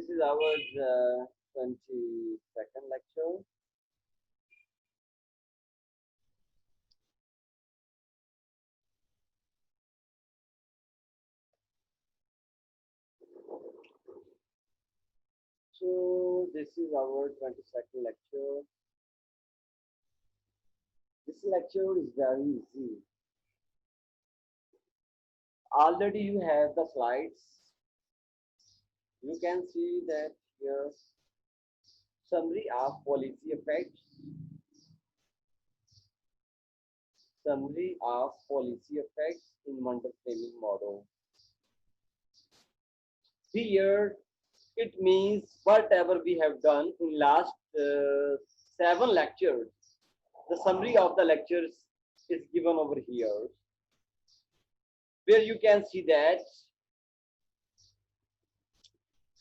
this is our 22nd lecture. So this is our 22nd lecture. This lecture is very easy. Already you have the slides. You can see that here summary of policy effects. Summary of policy effects in Mundell framing model. Here it means whatever we have done in last 7 lectures. The summary of the lectures is given over here, where you can see that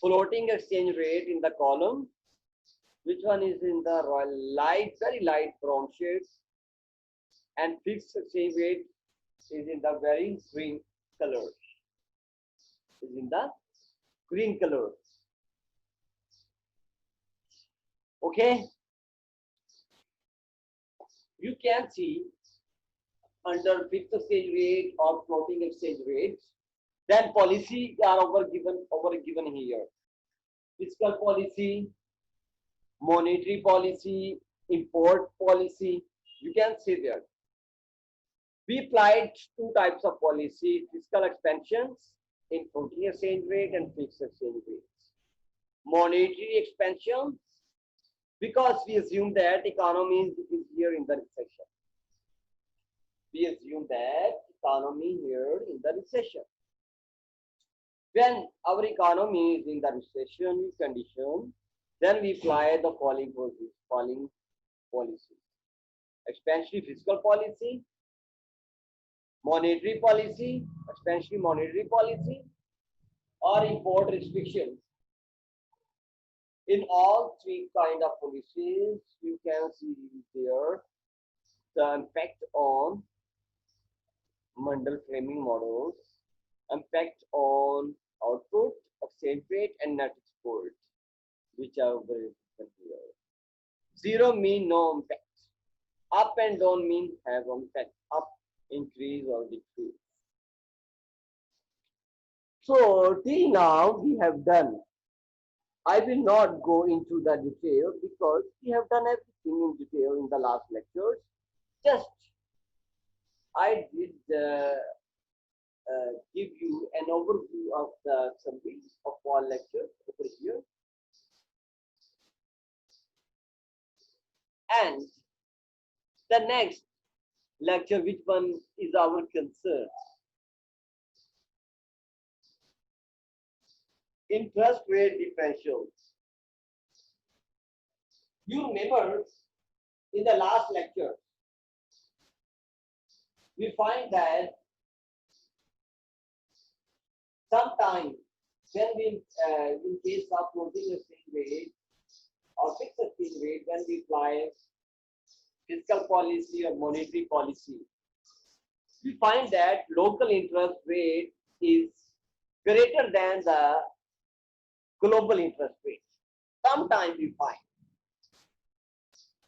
floating exchange rate in the column, which one is in the light, very light brown shade, and fixed exchange rate is in the very green color. Is in the green color. Okay. You can see under fixed exchange rate or floating exchange rate, then policy are over given here. Fiscal policy, monetary policy, import policy. You can see there. We applied 2 types of policy: fiscal expansions in floating exchange rate and fixed exchange rates. Monetary expansion, because we assume that economy is here in the recession. We assume that economy here in the recession. When our economy is in the recession condition, then we apply the following policies: expansionary fiscal policy, monetary policy, expansionary monetary policy, or import restrictions. In all 3 kind of policies, you can see there the impact on Mundell framing models, impact on output, exchange rate, and net export, which are very different here. 0 mean no impact. Up and down mean have impact. Up, increase or decrease. So till now we have done. I will not go into the detail because we have done everything in detail in the last lectures. Just I did give you an overview of the summary of all lectures over here. And the next lecture, which one is our concern? Interest rate differentials. You remember in the last lecture, we find that sometimes when we, in case of floating exchange rate or fixed exchange rate, when we apply fiscal policy or monetary policy, we find that local interest rate is greater than the global interest rate. Sometimes we find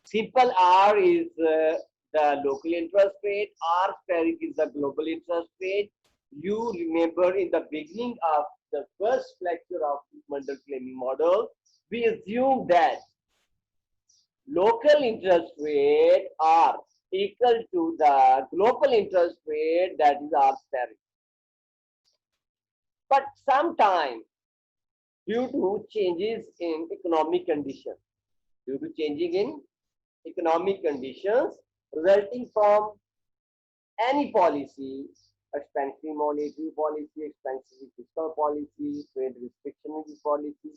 simple R is the local interest rate, R spheric is the global interest rate. You remember in the beginning of the first lecture of Mundell framing model, we assume that local interest rate are equal to the global interest rate, that is R spheric. But sometimes due to changes in economic conditions, due to changing in economic conditions resulting from any policy, expansionary monetary policy, expansionary fiscal policy, trade restriction policy,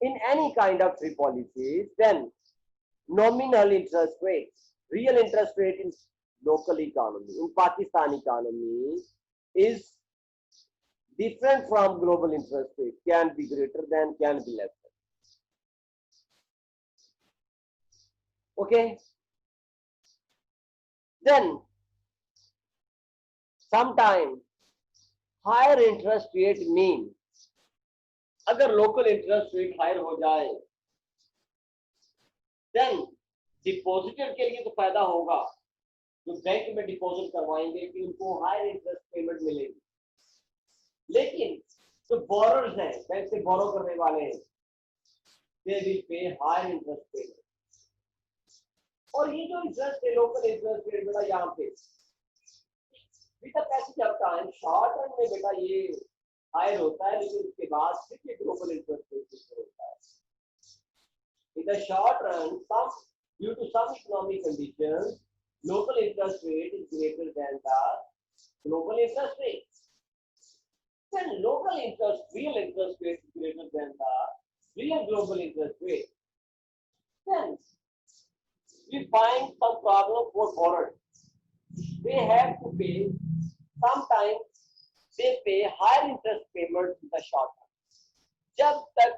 in any kind of 3 policies, then nominal interest rates, real interest rate in local economy, in Pakistan economy, is different from global interest rate, can be greater than, can be less than. Okay. Then sometimes higher interest rate mean अगर local interest rate higher हो जाए then depositor के लिए तो फायदा होगा, जो bank में डिपॉजिट करवाएंगे कि उनको हायर इंटरेस्ट पेमेंट मिलेगी, लेकिन जो बोरर्स हैं, बैंक से बोरो करने वाले हैं, they will pay higher interest payment. और ये जो इंटरेस्ट है लोकल इंटरेस्ट रेट बेटा यहाँ पे बेटा कैसे चलता है, शॉर्ट रन में बेटा ये हायर होता है, लेकिन उसके बाद फिर ये ग्लोबल इंटरेस्ट रेट होता है। In the short run, due to some economic conditions, local interest rate is greater than the global interest rate. When local real interest rate is greater than the real global interest rate, then we find some problem for borrowers. They have to pay, sometimes they pay higher interest payments in the short run. जब तक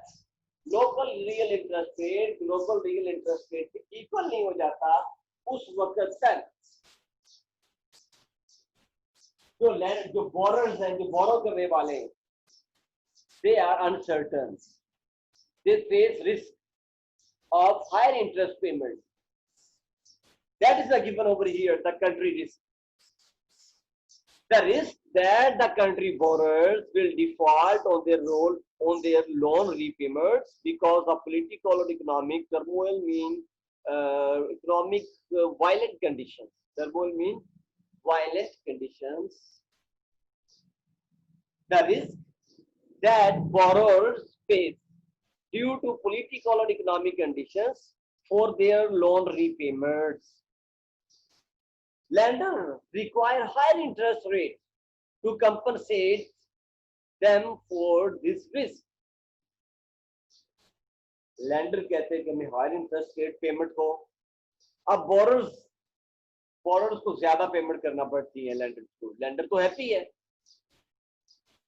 local real interest rate global real interest rate के equal नहीं हो जाता, उस वक्त तक जो बोरर्स हैं, जो बोरो करने वाले हैं, they are uncertain, they face risk of higher interest payment. That is given over here, the country risk, the risk that the country borrowers will default on their loan repayments because of political or economic turmoil mean economic violent conditions. Turmoil mean violent conditions. The risk that borrowers face due to political or economic conditions for their loan repayments. Lenders require higher interest rate to compensate them for this risk. Lender कहते हैं कि हमें higher interest rate payment हो, अब borers को ज्यादा payment करना पड़ती है लेंडर तो हैप्पी है,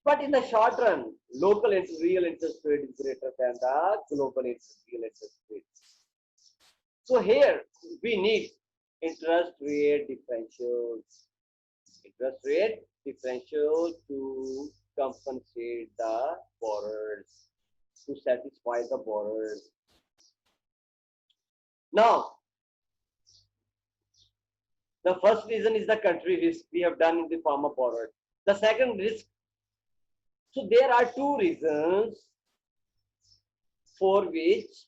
but in the short run local real interest rate is greater than the global real interest rate. So here we need interest rate differentials to compensate the borrowers, to satisfy the borrowers. Now the first reason is the country risk, we have done in the form of borrowers. The second risk, so there are two reasons for which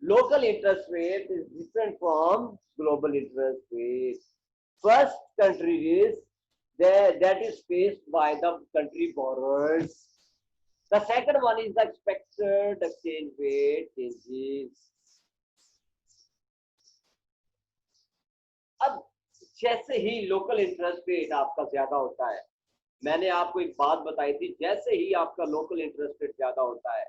local interest rate is different from global interest rate. First, country risk that is faced by the country borrowers. The second one is the expected exchange rate changes. अब जैसे ही local interest rate आपका ज्यादा होता है, मैंने आपको एक बात बताई थी, जैसे ही आपका लोकल इंटरेस्ट रेट ज्यादा होता है,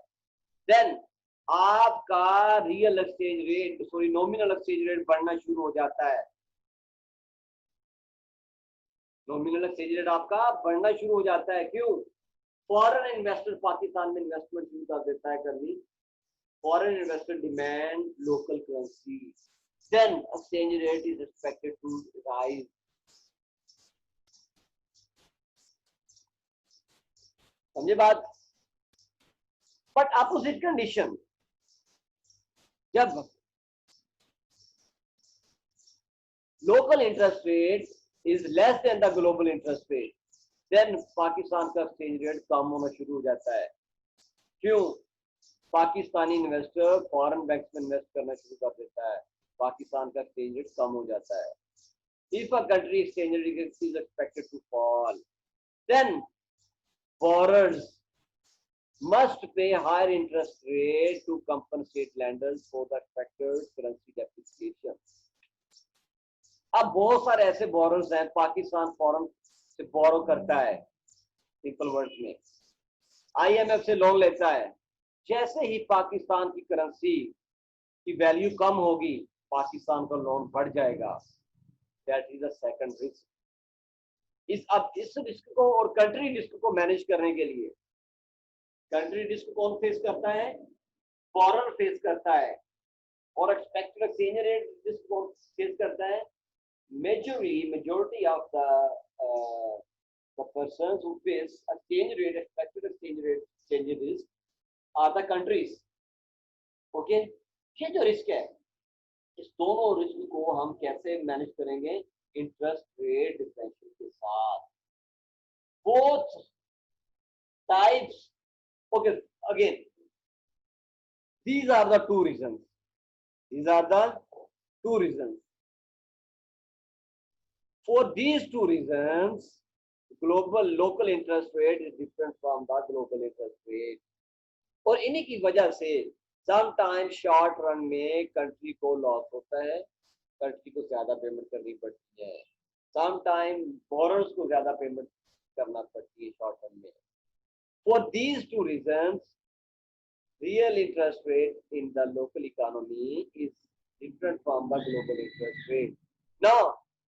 देन आपका real exchange rate nominal exchange rate बढ़ना शुरू हो जाता है। नॉमिनल एक्सचेंज रेट आपका बढ़ना शुरू हो जाता है। क्यों? फॉरेन इन्वेस्टर पाकिस्तान में इन्वेस्टमेंट शुरू कर देता है करनी, foreign investor demand local currency, then exchange rate is expected to rise. समझे बात? बट अपोजिट कंडीशन, जब local interest rate is less than the global interest rate, then Pakistan का एक्सचेंज रेट कम होना शुरू हो जाता है। क्यों? पाकिस्तानी इन्वेस्टर फॉरेन बैंक में इन्वेस्ट करना शुरू कर देता है, पाकिस्तान का एक्सचेंज रेट कम हो जाता है। If a country exchange rate is expected to fall, then borrowers must pay higher interest rate to compensate lenders for the expected currency depreciation. अब बहुत सारे ऐसे बोरर्स हैं, पाकिस्तान फॉरेन से बोरो करता है, सिंपल वर्ड्स में आईएमएफ से लोन लेता है, जैसे ही पाकिस्तान की करेंसी की वैल्यू कम होगी, पाकिस्तान का लोन बढ़ जाएगा। That is the second risk. अब इस रिस्क को और कंट्री रिस्क को मैनेज करने के लिए, कंट्री रिस्क कौन फेस करता है? फॉरेन फेस करता है। और एक्सपेक्टेड एक्सचेंज रेट रिस्क कौन फेस करता है? Majority of the persons who face exchange rate, expected exchange rate changes are the countries. Okay, ये जो रिस्क है, इस दोनों रिस्क को हम कैसे मैनेज करेंगे? इंटरेस्ट रेट डिफरेंशियल के साथ। Both types. Okay, again these are the two reasons. These are the two reasons. For these two reasons, global local interest rate is different from the global interest rate. और इन्हीं की वजह से sometime short run में country को loss होता है, country को ज्यादा पेमेंट करनी पड़ती है, समटाइम बोरर्स को ज्यादा पेमेंट करना पड़ती है शॉर्ट रन में। For these two reasons, real interest rate in the local economy is different from the global interest rate. Now,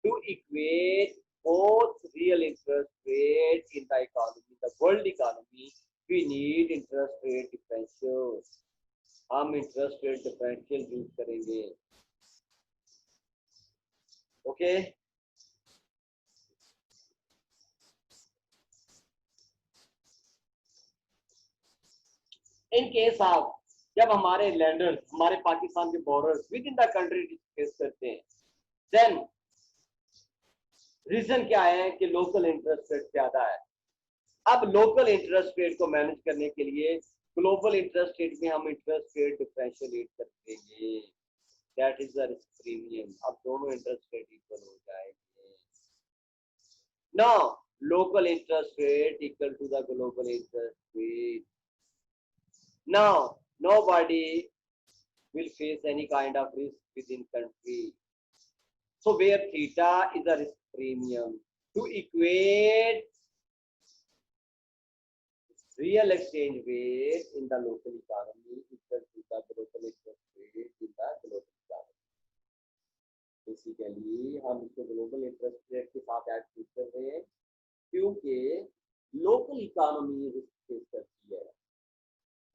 to equate both real interest rate in the economy, the world economy, we need interest rate differentials. हम interest rate differential use करेंगे। Okay? In case of जब हमारे landers, हमारे पाकिस्तान के borers with in the country face करते हैं, then reason क्या है कि लोकल इंटरेस्ट रेट ज्यादा है। अब लोकल इंटरेस्ट रेट को मैनेज करने के लिए ग्लोबल इंटरेस्ट रेट में हम इंटरेस्ट रेट डिफरेंशिएट कर देंगे, that is the risk premium. अब दोनों इंटरेस्ट रेट इक्वल हो जाएंगे। Now local interest rate equal to the global interest rate. Now, nobody will face any kind of risk within country. So, where theta is a risk premium, to equate real exchange rate in the local economy equal to the global interest rate in the global economy. Basically, हम इसको global interest rate के साथ add कर रहे हैं क्योंकि local economy risk face करती है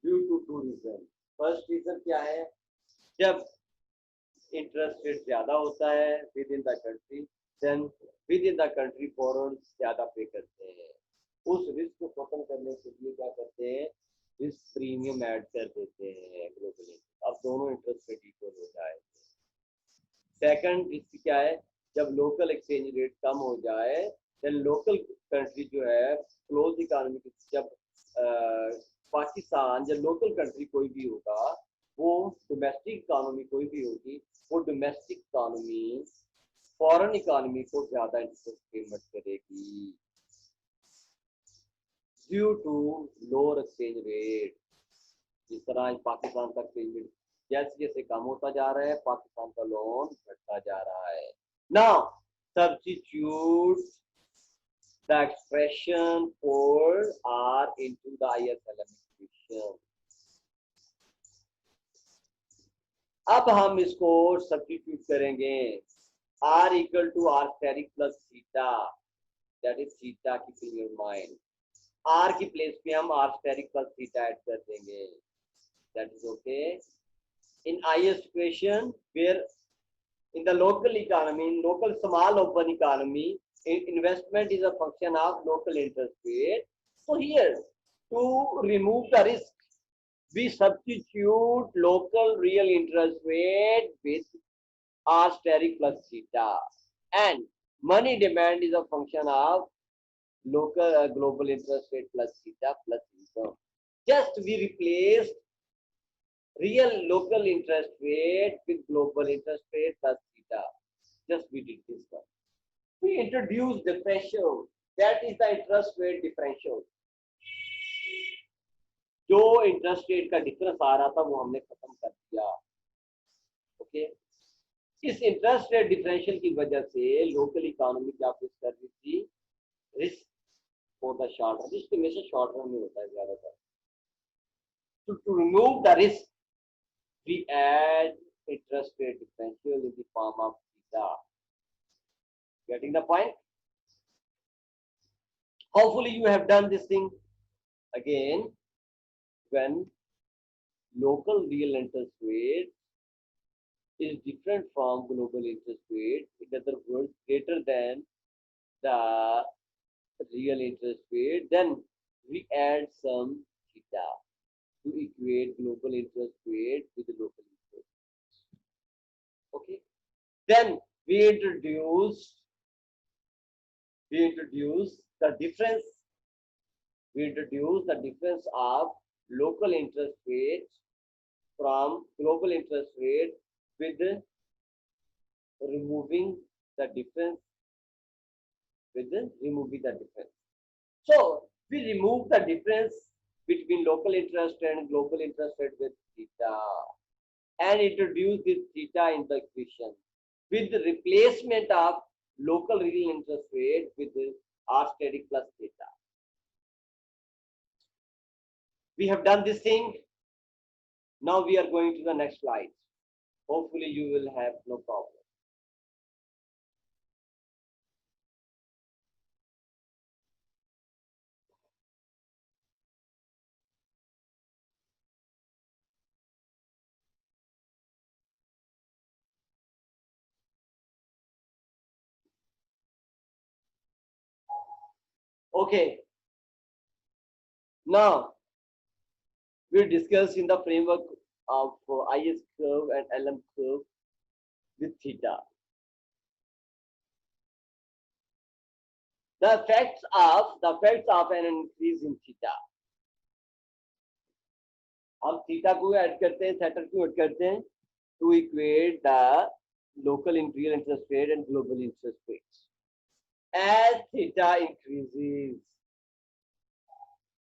due to two reason. First reason क्या है? जब इंटरेस्ट रेट ज्यादा होता है within the country, then within the country borrowers ज्यादा पे करते हैं। उस रिस्क को खत्म करने के लिए क्या करते हैं? रिस्क प्रीमियम ऐड कर देते हैं ग्लोबली। अब दोनों इंटरेस्ट रेट इक्वल हो जाएंगे। सेकंड रिस्क क्या है? जब लोकल एक्सचेंज रेट कम हो जाए, देन लोकल कंट्री जो है क्लोज इकोनॉमी की, जब पाकिस्तान, जब लोकल कंट्री कोई भी होगा, वो डोमेस्टिक इकोनॉमी कोई भी होगी, वो डोमेस्टिक इकोनॉमी फॉरेन इकोनॉमी को ज्यादा इंटरेस्ट पेमेंट करेगी due to lower exchange rate. जिस तरह पाकिस्तान का एक्सचेंज रेट जैसे जैसे कम होता जा रहा है, पाकिस्तान का लोन घटता जा रहा है। Now substitute the expression for R into the ISLM equation. अब हम इसको सब्स्टिट्यूट करेंगे, R equal to R steric plus theta, that is theta, keep in your mind. R की प्लेस पे हम R steric plus theta add कर देंगे, that is okay. In IS equation, where in the local economy, in local small open economy, investment is a function of local interest rate. So here, to remove the risk, we substitute local real interest rate with R steric plus theta, and money demand is a function of local global interest rate plus theta plus income. Just we replaced real local interest rate with global interest rate plus theta. Just we did this one. We introduced differential, that is the interest rate differential. जो interest rate का difference आ रहा था वो हमने खत्म कर दिया। Okay, इस इंटरेस्ट रेट डिफरेंशियल की वजह से लोकल इकोनॉमी क्या फेस कर रही थी? Risk for the short run. Risk हमेशा शॉर्ट रन में होता है ज्यादातर। To remove the risk we add interest rate differential in the form of theta. Getting the point? Hopefully you have done this thing. Again, when local real interest rate is different from global interest rate, in other words, greater than the real interest rate, then we add some theta. to equate global interest rate with the local interest. Okay. Then we introduce the difference. We introduce the difference of local interest rate from global interest rate with removing the difference removing the difference. So we remove the difference between local interest and global interest rate with theta and introduce this theta in the equation with the replacement of local real interest rate with r static plus theta. We have done this thing. Now we are going to the next slide. Hopefully you will have no problem. Okay. Now we discuss in the framework of IS curve and LM curve with theta. The effects of an increase in theta. हम theta को add करते हैं, theta को add करते हैं to equate the local real interest rate and global interest rates. As theta increases,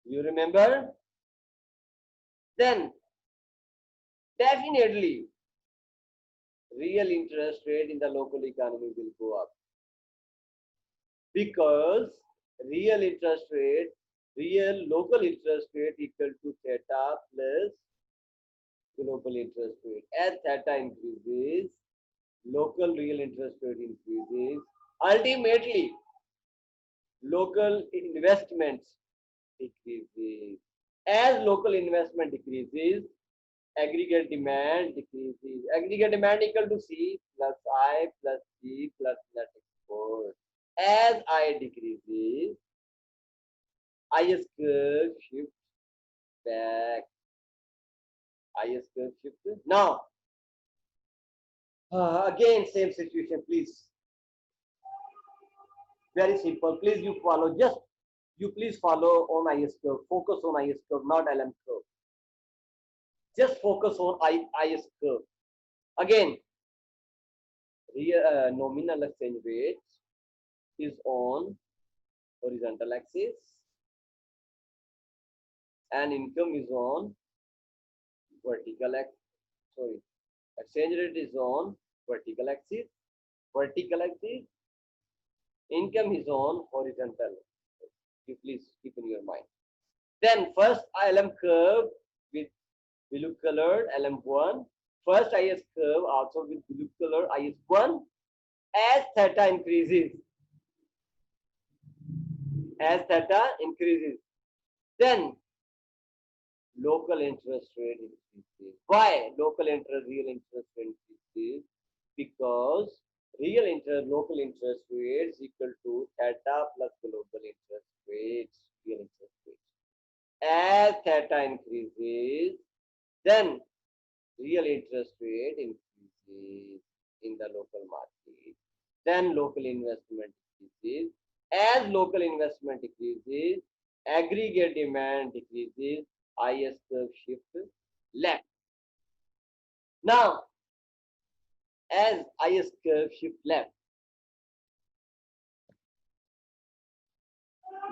you remember? Then definitely real interest rate in the local economy will go up because real local interest rate equal to theta plus global interest rate. As theta increases, local real interest rate increases. Ultimately, local investments decreases. As local investment decreases, aggregate demand decreases. Aggregate demand equal to C plus I plus G plus net export. As I decreases, IS curve shifts back. IS curve shifts. Now, again, same situation, please. Very simple. Please you follow. Please follow on IS curve. Focus on IS curve, not LM curve. Just focus on IS curve. Again, nominal exchange rate is on horizontal axis and income is on vertical axis. Sorry, exchange rate is on vertical axis. Vertical axis. Income is on horizontal. You please keep in your mind. Then first LM curve with blue colored LM1. First IS curve also with blue color IS1. As theta increases, then local interest rate increases. Why local real interest rate increases? Because local interest rates equal to theta plus global interest rates, real interest rates. As theta increases, then real interest rate increases in the local market. Then local investment decreases. As local investment decreases, aggregate demand decreases, IS curve shift left. Now, as IS curve shift left,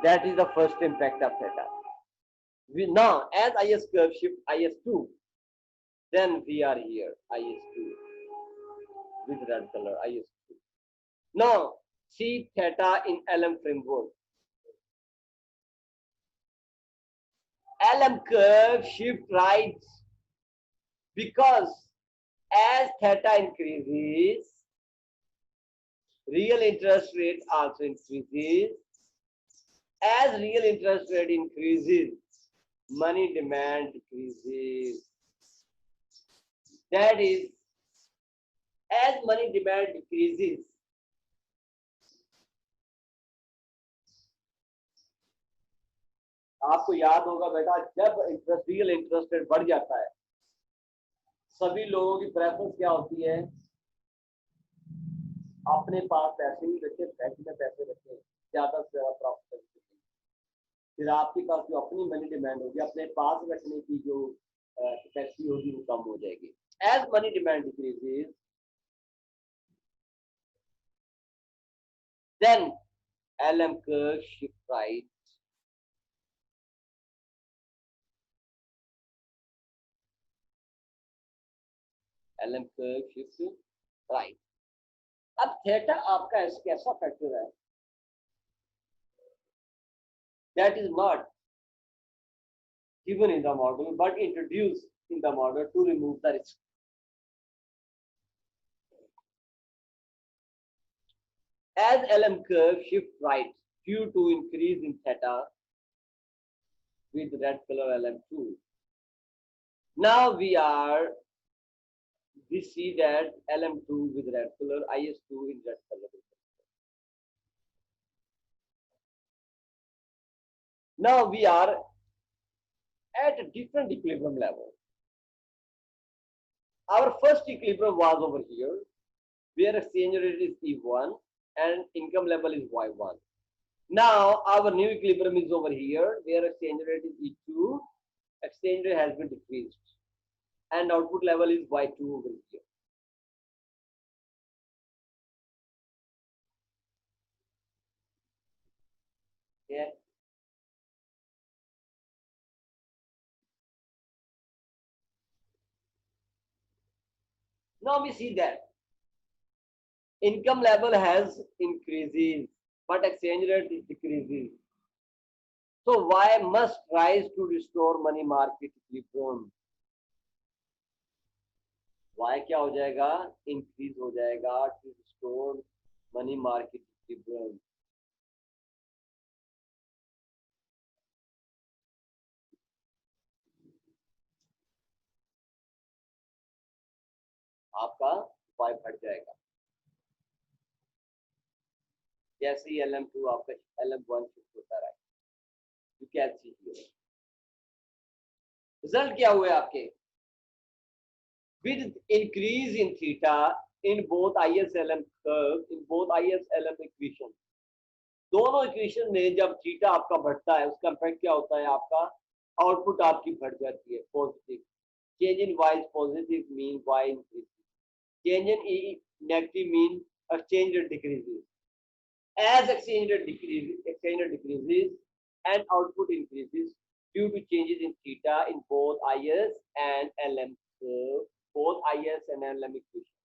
that is the first impact of theta. Now, as IS curve shift IS2, then we are here, IS2, with red color, IS2. Now, see theta in LM framework. LM curve shift right because as theta increases, real interest rate also increases. As real interest rate increases, money demand decreases. That is, as money demand decreases, आपको याद होगा बेटा, जब interest real interest rate बढ़ जाता है, सभी लोगों की प्रेफरेंस क्या होती है? अपने पास पैसे नहीं रखे, बैंक में पैसे रखे, ज्यादा से ज्यादा प्रॉफिट करने के लिए। फिर आपके पास जो अपनी मनी डिमांड होगी, अपने पास रखने की जो कैपेसिटी होगी, वो कम हो जाएगी। As money demand decreases, then LM curve shift right, LM curve shift right. अब थीटा आपका कैसा फैक्टर है? That is not given in the model but introduced in the model to remove the risk. As LM curve shift right due to increase in theta with red color LM2, now we see that LM2 with red color, IS2 in red color. Now we are at a different equilibrium level. Our first equilibrium was over here, where exchange rate is E1 and income level is Y1. Now our new equilibrium is over here, where exchange rate is E2, exchange rate has been decreased, and output level is Y2 over here. Yeah. Now we see that income level has increases, but exchange rate is decreasing. So Y must rise to restore money market equilibrium. Y क्या हो जाएगा? Increase हो जाएगा to restore money market equilibrium. आपका Y बढ़ जाएगा जैसे ही LM2 आपका LM1 शिफ्ट होता रहा। You can see here. Result क्या हुए आपके? With increase in theta in both ISLM curve, in both ISLM equation, दोनों इक्वेशन में जब थीटा आपका बढ़ता है, उसका इफेक्ट क्या होता है? आपका आउटपुट आपकी बढ़ जाती है, positive. Change in Y is positive mean Y increase, change in E negative mean exchange rate decreases. As exchange rate decreases and output increases due to changes in theta in both IS and LM curve, both IS and LM equation.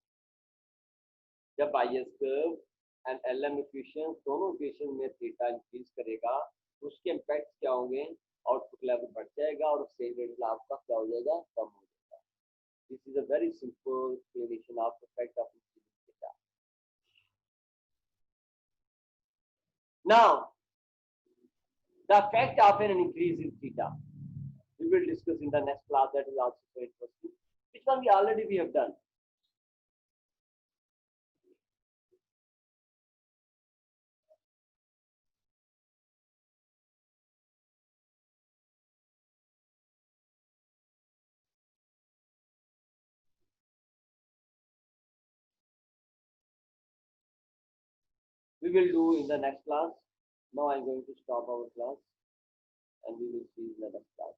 जब IS curve and LM equation दोनों equation में theta increase करेगा, उसके impact क्या होंगे? Output level बढ़ जाएगा और exchange rate आपका क्या हो जाएगा? कम हो जाएगा। This is a very simple explanation of the effect of theta. Now, the effect of an increase in theta, we will discuss in the next class. That is also very interesting. Which one we have done. We will do in the next class. Now I'm going to stop our class and we will see in the next class.